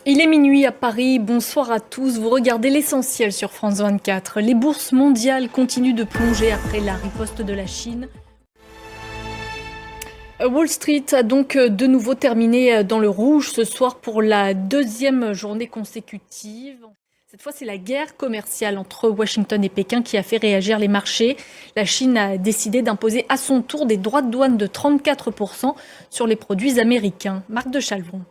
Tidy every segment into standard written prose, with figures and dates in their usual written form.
Il est minuit à Paris, bonsoir à tous, vous regardez l'essentiel sur France 24. Les bourses mondiales continuent de plonger après la riposte de la Chine. Wall Street a donc de nouveau terminé dans le rouge ce soir pour la deuxième journée consécutive. Cette fois, c'est la guerre commerciale entre Washington et Pékin qui a fait réagir les marchés. La Chine a décidé d'imposer à son tour des droits de douane de 34% sur les produits américains. Marc de Chalvon.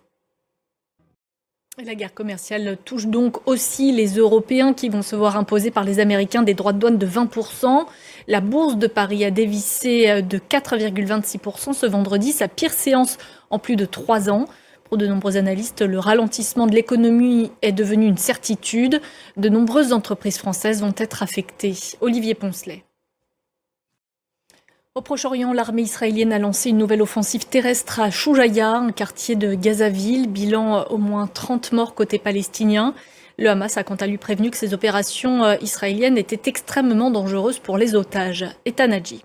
La guerre commerciale touche donc aussi les Européens qui vont se voir imposer par les Américains des droits de douane de 20%. La bourse de Paris a dévissé de 4,26% ce vendredi, sa pire séance en plus de 3 ans. Pour de nombreux analystes, le ralentissement de l'économie est devenu une certitude. De nombreuses entreprises françaises vont être affectées. Olivier Poncelet. Au Proche-Orient, l'armée israélienne a lancé une nouvelle offensive terrestre à Choujaïa, un quartier de Gazaville. Bilan au moins 30 morts côté palestinien. Le Hamas a quant à lui prévenu que ces opérations israéliennes étaient extrêmement dangereuses pour les otages. Ethan Hadji.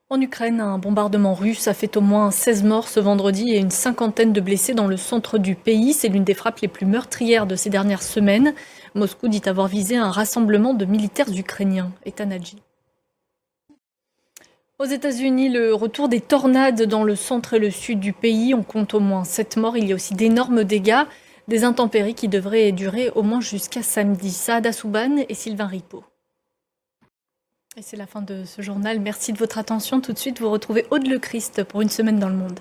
En Ukraine, un bombardement russe a fait au moins 16 morts ce vendredi et une cinquantaine de blessés dans le centre du pays. C'est l'une des frappes les plus meurtrières de ces dernières semaines. Moscou dit avoir visé un rassemblement de militaires ukrainiens. Ethan Hadji. Aux États-Unis, le retour des tornades dans le centre et le sud du pays. On compte au moins 7 morts. Il y a aussi d'énormes dégâts, des intempéries qui devraient durer au moins jusqu'à samedi. Saada Souban et Sylvain Ripaud. Et c'est la fin de ce journal. Merci de votre attention. Tout de suite, vous retrouvez Aude Le Christ pour Une semaine dans le monde.